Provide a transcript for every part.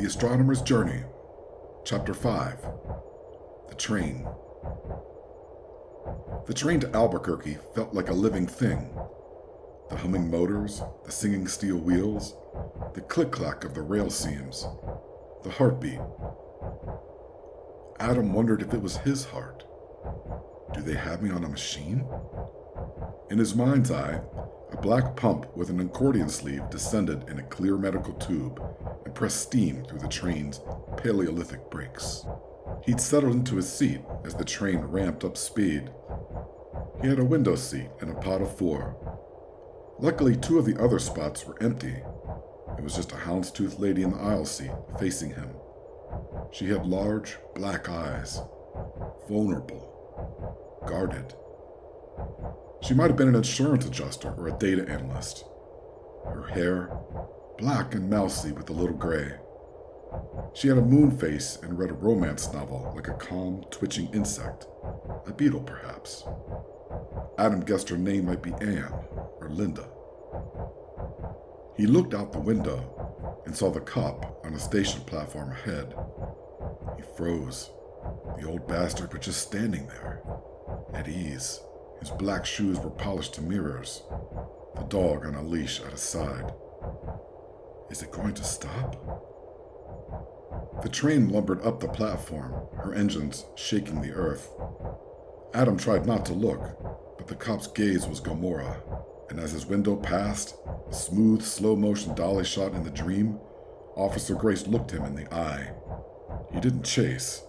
The Astronomer's Journey, Chapter 5, The Train. The train to Albuquerque felt like a living thing. The humming motors, the singing steel wheels, the click-clack of the rail seams, the heartbeat. Adam wondered if it was his heart. Do they have me on a machine? In his mind's eye, a black pump with an accordion sleeve descended in a clear medical tube and pressed steam through the train's Paleolithic brakes. He'd settled into his seat as the train ramped up speed. He had a window seat and a pod of four. Luckily, two of the other spots were empty. It was just a houndstooth lady in the aisle seat facing him. She had large, black eyes, vulnerable, guarded. She might have been an insurance adjuster or a data analyst. Her hair, black and mousy with a little gray. She had a moon face and read a romance novel like a calm, twitching insect. A beetle, perhaps. Adam guessed her name might be Anne or Linda. He looked out the window and saw the cop on a station platform ahead. He froze. The old bastard was just standing there, at ease. His black shoes were polished to mirrors, the dog on a leash at his side. Is it going to stop? The train lumbered up the platform, her engines shaking the earth. Adam tried not to look, but the cop's gaze was Gomorrah, and as his window passed, a smooth, slow-motion dolly shot in the dream, Officer Grace looked him in the eye. He didn't chase.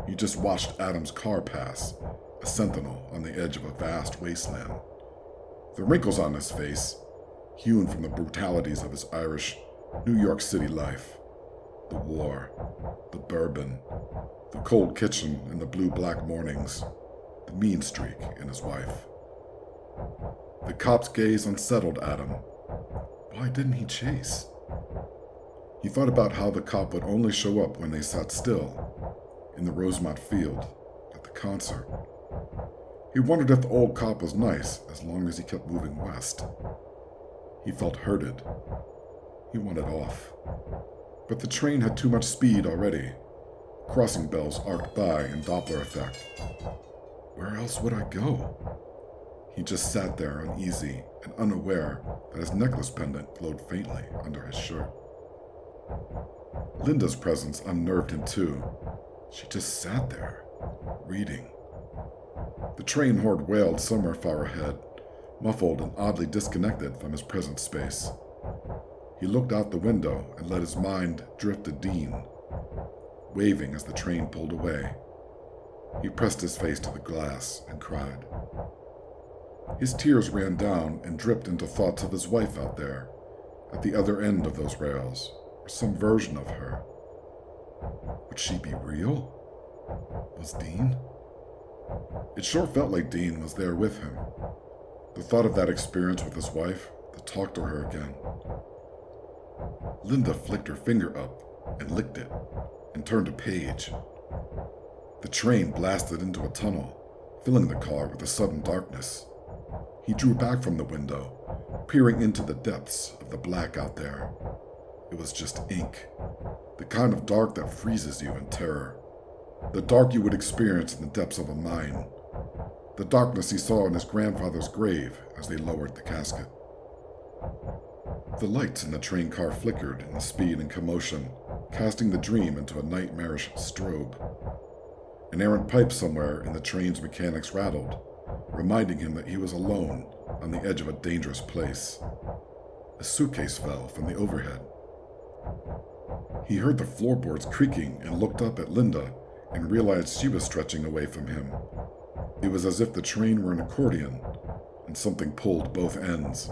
He just watched Adam's car pass, a sentinel on the edge of a vast wasteland. The wrinkles on his face, hewn from the brutalities of his Irish, New York City life. The war, the bourbon, the cold kitchen and the blue-black mornings, the mean streak in his wife. The cop's gaze unsettled Adam. Why didn't he chase? He thought about how the cop would only show up when they sat still, in the Rosemont field, at the concert. He wondered if the old cop was nice as long as he kept moving west. He felt hurted. He wanted off. But the train had too much speed already. Crossing bells arced by in Doppler effect. Where else would I go? He just sat there uneasy and unaware that his necklace pendant glowed faintly under his shirt. Linda's presence unnerved him too. She just sat there, reading. The train horn wailed somewhere far ahead, muffled and oddly disconnected from his present space. He looked out the window and let his mind drift to Dean, waving as the train pulled away. He pressed his face to the glass and cried. His tears ran down and dripped into thoughts of his wife out there, at the other end of those rails, or some version of her. Would she be real? Was Dean? It sure felt like Dean was there with him. The thought of that experience with his wife, the talk to her again. Linda flicked her finger up and licked it and turned a page. The train blasted into a tunnel, filling the car with a sudden darkness. He drew back from the window, peering into the depths of the black out there. It was just ink, the kind of dark that freezes you in terror. The dark you would experience in the depths of a mine. The darkness he saw in his grandfather's grave as they lowered the casket. The lights in the train car flickered in the speed and commotion, casting the dream into a nightmarish strobe. An errant pipe somewhere in the train's mechanics rattled, reminding him that he was alone on the edge of a dangerous place. A suitcase fell from the overhead. He heard the floorboards creaking and looked up at Linda and realized she was stretching away from him. It was as if the train were an accordion, and something pulled both ends.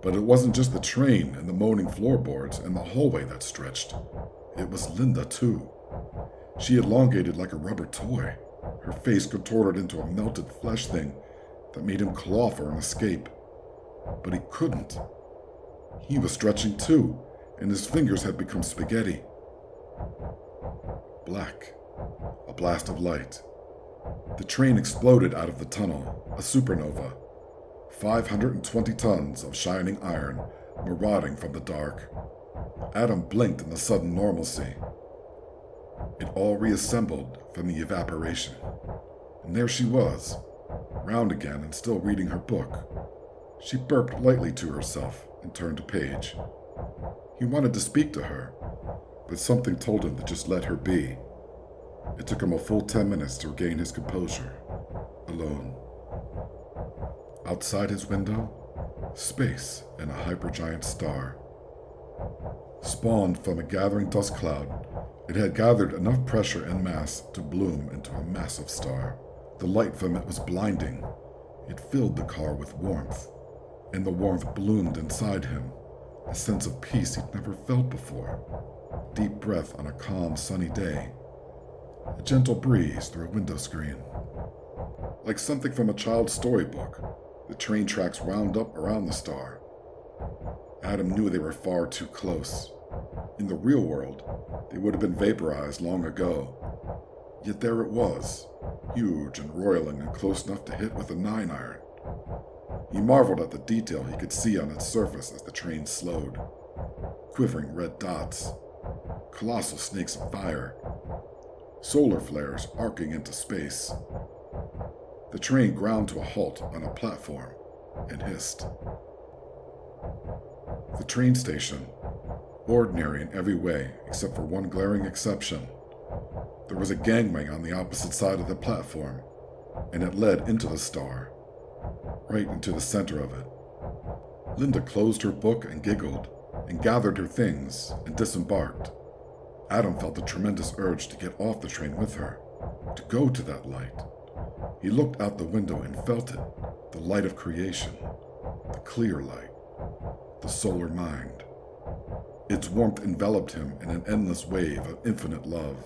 But it wasn't just the train and the moaning floorboards and the hallway that stretched. It was Linda, too. She elongated like a rubber toy, her face contorted into a melted flesh thing that made him claw for an escape. But he couldn't. He was stretching too, and his fingers had become spaghetti. Black. A blast of light. The train exploded out of the tunnel, a supernova. 520 tons of shining iron marauding from the dark. Adam blinked in the sudden normalcy. It all reassembled from the evaporation. And there she was, round again and still reading her book. She burped lightly to herself and turned a page. He wanted to speak to her, but something told him to just let her be. It took him a full 10 minutes to regain his composure, alone. Outside his window, space and a hypergiant star. Spawned from a gathering dust cloud, it had gathered enough pressure and mass to bloom into a massive star. The light from it was blinding. It filled the car with warmth, and the warmth bloomed inside him, a sense of peace he'd never felt before. Deep breath on a calm, sunny day. A gentle breeze through a window screen. Like something from a child's storybook, the train tracks wound up around the star. Adam knew they were far too close. In the real world, they would have been vaporized long ago. Yet there it was, huge and roiling and close enough to hit with a 9-iron. He marveled at the detail he could see on its surface as the train slowed. Quivering red dots, colossal snakes of fire, solar flares arcing into space. The train ground to a halt on a platform and hissed. The train station, ordinary in every way except for one glaring exception. There was a gangway on the opposite side of the platform, and it led into the star, right into the center of it. Linda closed her book and giggled, and gathered her things and disembarked. Adam felt a tremendous urge to get off the train with her, to go to that light. He looked out the window and felt it, the light of creation, the clear light, the solar mind. Its warmth enveloped him in an endless wave of infinite love.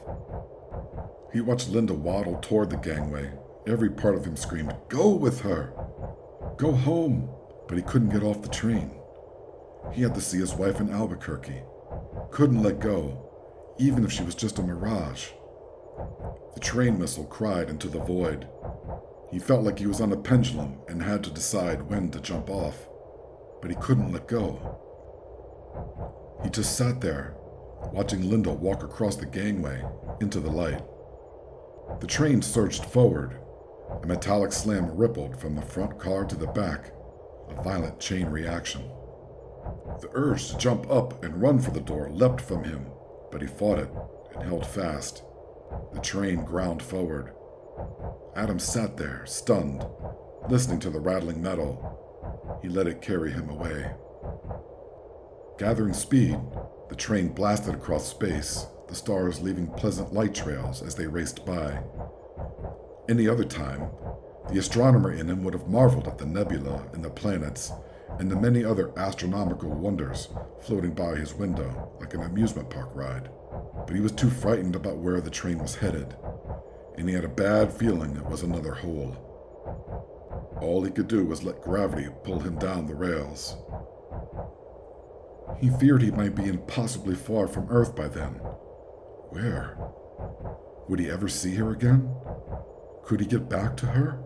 He watched Linda waddle toward the gangway. Every part of him screamed, "Go with her! Go home!" But he couldn't get off the train. He had to see his wife in Albuquerque. Couldn't let go, even if she was just a mirage. The train whistle cried into the void. He felt like he was on a pendulum and had to decide when to jump off. But he couldn't let go. He just sat there, watching Linda walk across the gangway into the light. The train surged forward. A metallic slam rippled from the front car to the back, a violent chain reaction. The urge to jump up and run for the door leapt from him, but he fought it and held fast. The train ground forward. Adam sat there, stunned, listening to the rattling metal. He let it carry him away. Gathering speed, the train blasted across space, the stars leaving pleasant light trails as they raced by. Any other time, the astronomer in him would have marveled at the nebula and the planets and the many other astronomical wonders floating by his window like an amusement park ride. But he was too frightened about where the train was headed, and he had a bad feeling it was another hole. All he could do was let gravity pull him down the rails. He feared he might be impossibly far from Earth by then. Where? Would he ever see her again? Could he get back to her?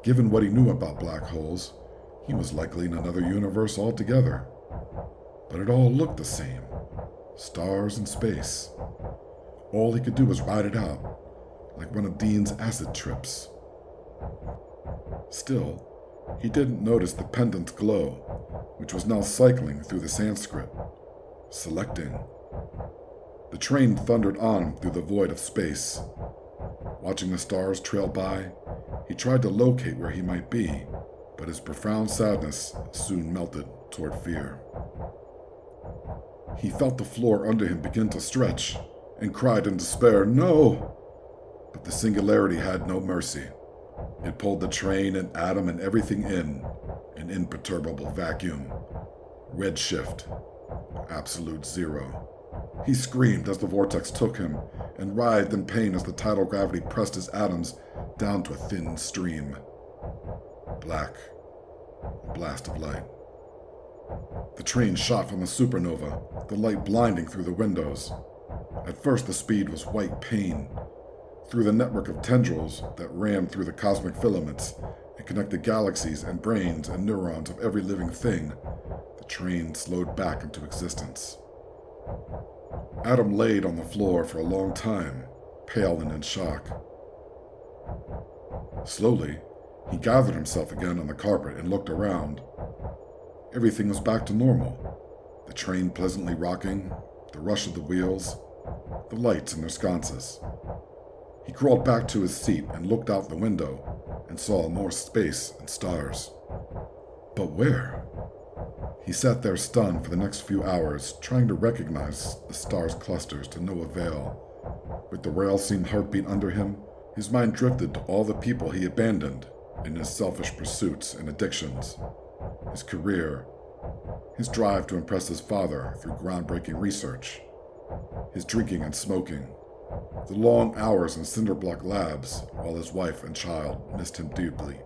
Given what he knew about black holes, he was likely in another universe altogether. But it all looked the same. Stars and space. All he could do was ride it out, like one of Dean's acid trips. Still, he didn't notice the pendant glow, which was now cycling through the Sanskrit, selecting. The train thundered on through the void of space. Watching the stars trail by, he tried to locate where he might be, but his profound sadness soon melted toward fear. He felt the floor under him begin to stretch, and cried in despair, "No!" But the singularity had no mercy. It pulled the train and Adam and everything in, an imperturbable vacuum. Redshift. Absolute zero. He screamed as the vortex took him, and writhed in pain as the tidal gravity pressed his atoms down to a thin stream. Black. A blast of light. The train shot from a supernova, the light blinding through the windows. At first the speed was white pain. Through the network of tendrils that ran through the cosmic filaments and connected galaxies and brains and neurons of every living thing, the train slowed back into existence. Adam laid on the floor for a long time, pale and in shock. Slowly, he gathered himself again on the carpet and looked around. Everything was back to normal. The train pleasantly rocking, the rush of the wheels, the lights in their sconces. He crawled back to his seat and looked out the window and saw more space and stars. But where? He sat there stunned for the next few hours, trying to recognize the stars' clusters to no avail. With the rail-seam heartbeat under him, his mind drifted to all the people he abandoned in his selfish pursuits and addictions, his career, his drive to impress his father through groundbreaking research, his drinking and smoking, the long hours in cinder-block labs while his wife and child missed him deeply.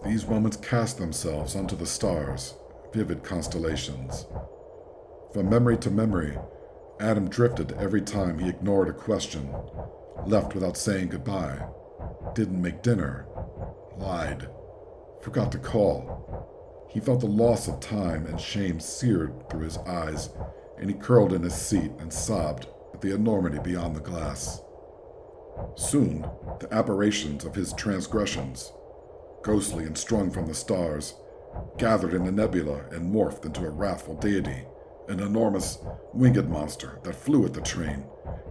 These moments cast themselves onto the stars, vivid constellations. From memory to memory, Adam drifted every time he ignored a question, left without saying goodbye, didn't make dinner, lied, forgot to call. He felt the loss of time and shame seared through his eyes, and he curled in his seat and sobbed at the enormity beyond the glass. Soon, the aberrations of his transgressions, ghostly and strung from the stars, gathered in the nebula and morphed into a wrathful deity, an enormous, winged monster that flew at the train,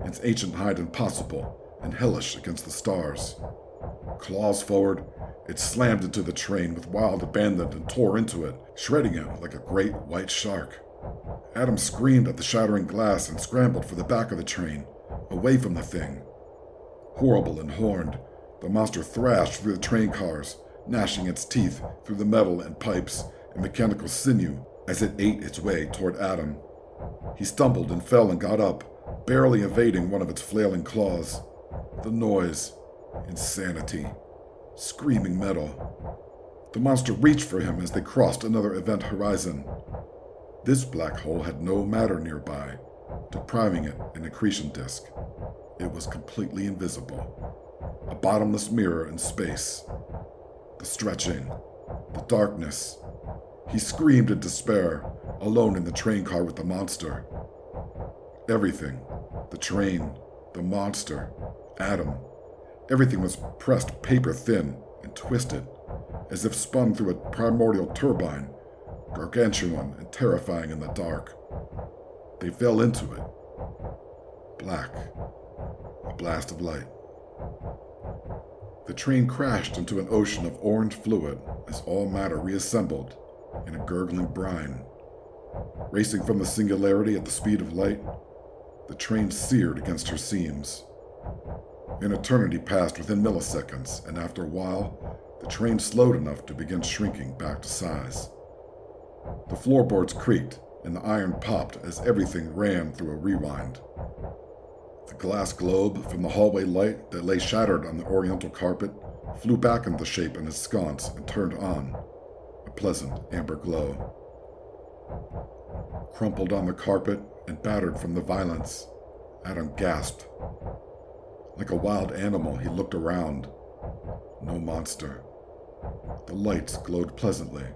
its ancient height impossible and hellish against the stars. Claws forward, it slammed into the train with wild abandon and tore into it, shredding it like a great white shark. Adam screamed at the shattering glass and scrambled for the back of the train, away from the thing. Horrible and horned, the monster thrashed through the train cars, gnashing its teeth through the metal and pipes and mechanical sinew as it ate its way toward Adam. He stumbled and fell and got up, barely evading one of its flailing claws. The noise, insanity, screaming metal. The monster reached for him as they crossed another event horizon. This black hole had no matter nearby, depriving it an accretion disk. It was completely invisible, a bottomless mirror in space. The stretching, the darkness. He screamed in despair, alone in the train car with the monster. Everything, the train, the monster, Adam, everything was pressed paper thin and twisted, as if spun through a primordial turbine, gargantuan and terrifying in the dark. They fell into it. Black. A blast of light. The train crashed into an ocean of orange fluid as all matter reassembled in a gurgling brine. Racing from the singularity at the speed of light, the train seared against her seams. An eternity passed within milliseconds, and after a while, the train slowed enough to begin shrinking back to size. The floorboards creaked, and the iron popped as everything ran through a rewind. The glass globe from the hallway light that lay shattered on the oriental carpet flew back into shape in its sconce and turned on, a pleasant amber glow. Crumpled on the carpet and battered from the violence, Adam gasped. Like a wild animal, he looked around. No monster. The lights glowed pleasantly.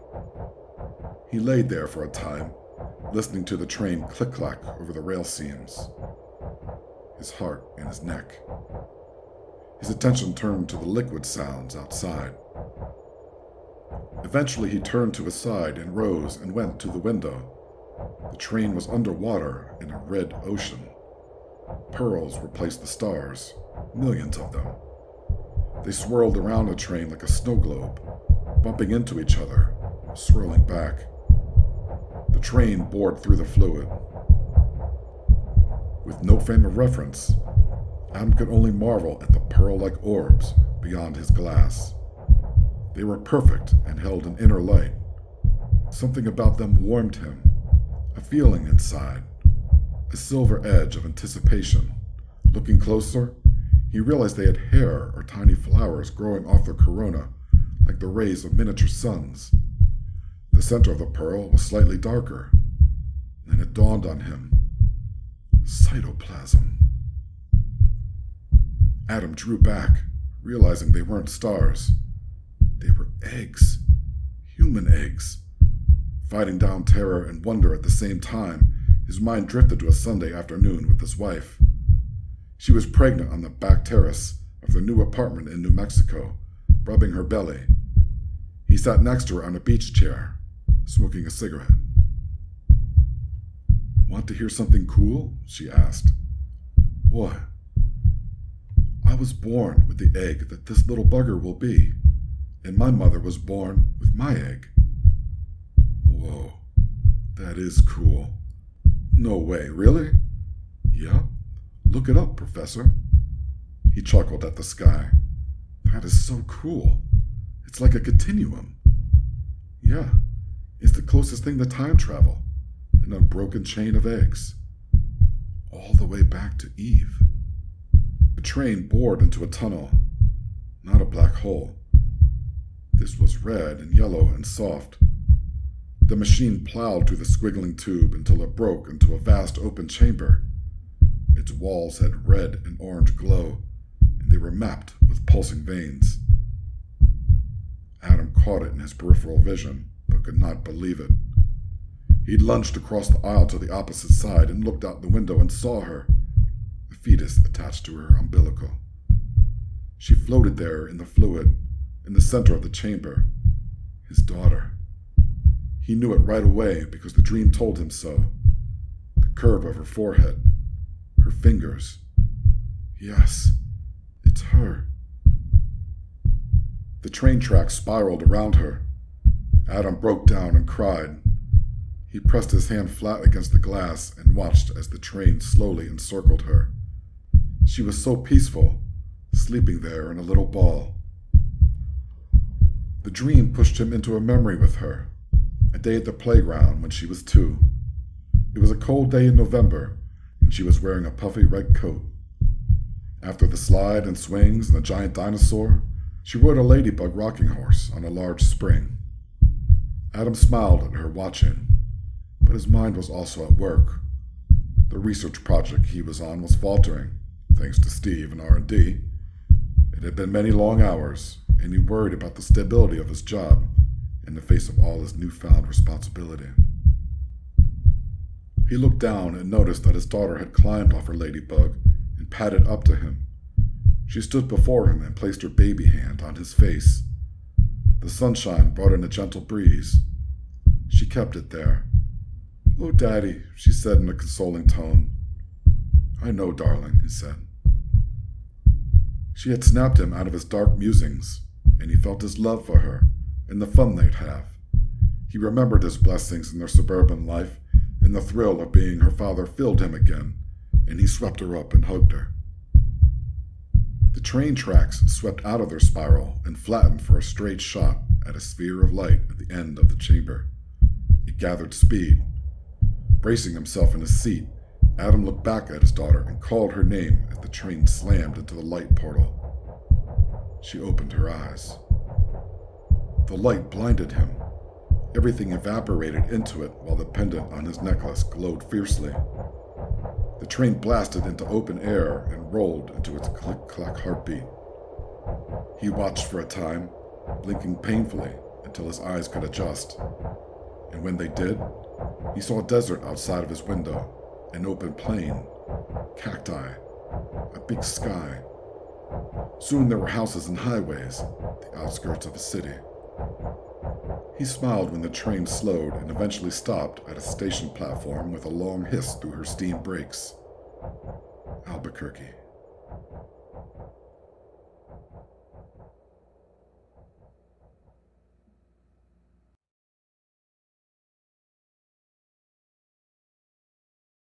He laid there for a time, listening to the train click-clack over the rail seams. His heart in his neck. His attention turned to the liquid sounds outside. Eventually he turned to his side and rose and went to the window. The train was underwater in a red ocean. Pearls replaced the stars, millions of them. They swirled around the train like a snow globe, bumping into each other, swirling back. The train bored through the fluid. With no frame of reference, Adam could only marvel at the pearl-like orbs beyond his glass. They were perfect and held an inner light. Something about them warmed him, a feeling inside, a silver edge of anticipation. Looking closer, he realized they had hair or tiny flowers growing off their corona, like the rays of miniature suns. The center of the pearl was slightly darker. Then it dawned on him. Cytoplasm. Adam drew back, realizing they weren't stars. They were eggs. Human eggs. Fighting down terror and wonder at the same time, his mind drifted to a Sunday afternoon with his wife. She was pregnant on the back terrace of their new apartment in New Mexico, rubbing her belly. He sat next to her on a beach chair, smoking a cigarette. "Want to hear something cool?" she asked. "What?" "I was born with the egg that this little bugger will be, and my mother was born with my egg." "Whoa, that is cool." "No way, really?" "Yeah, look it up, Professor." He chuckled at the sky. "That is so cool. It's like a continuum." "Yeah, it's the closest thing to time travel, an unbroken chain of eggs. All the way back to Eve." The train bored into a tunnel, not a black hole. This was red and yellow and soft. The machine plowed through the squiggling tube until it broke into a vast open chamber. Its walls had red and orange glow, and they were mapped with pulsing veins. Adam caught it in his peripheral vision, but could not believe it. He lunged across the aisle to the opposite side and looked out the window and saw her, a fetus attached to her umbilical. She floated there in the fluid, in the center of the chamber, his daughter. He knew it right away because the dream told him so. The curve of her forehead, her fingers. Yes, it's her. The train tracks spiraled around her. Adam broke down and cried. He pressed his hand flat against the glass and watched as the train slowly encircled her. She was so peaceful, sleeping there in a little ball. The dream pushed him into a memory with her, a day at the playground when she was 2. It was a cold day in November, and she was wearing a puffy red coat. After the slide and swings and the giant dinosaur, she rode a ladybug rocking horse on a large spring. Adam smiled at her watching, but his mind was also at work. The research project he was on was faltering, thanks to Steve and R&D. It had been many long hours, and he worried about the stability of his job in the face of all his newfound responsibility. He looked down and noticed that his daughter had climbed off her ladybug and padded up to him. She stood before him and placed her baby hand on his face. The sunshine brought in a gentle breeze. She kept it there. "Oh, Daddy," she said in a consoling tone. "I know, darling," he said. She had snapped him out of his dark musings, and he felt his love for her and the fun they'd have. He remembered his blessings in their suburban life, and the thrill of being her father filled him again, and he swept her up and hugged her. The train tracks swept out of their spiral and flattened for a straight shot at a sphere of light at the end of the chamber. It gathered speed. Bracing himself in his seat, Adam looked back at his daughter and called her name as the train slammed into the light portal. She opened her eyes. The light blinded him. Everything evaporated into it while the pendant on his necklace glowed fiercely. The train blasted into open air and rolled into its click-clack heartbeat. He watched for a time, blinking painfully until his eyes could adjust. And when they did, he saw a desert outside of his window, an open plain, cacti, a big sky. Soon there were houses and highways, the outskirts of a city. He smiled when the train slowed and eventually stopped at a station platform with a long hiss through her steam brakes. Albuquerque.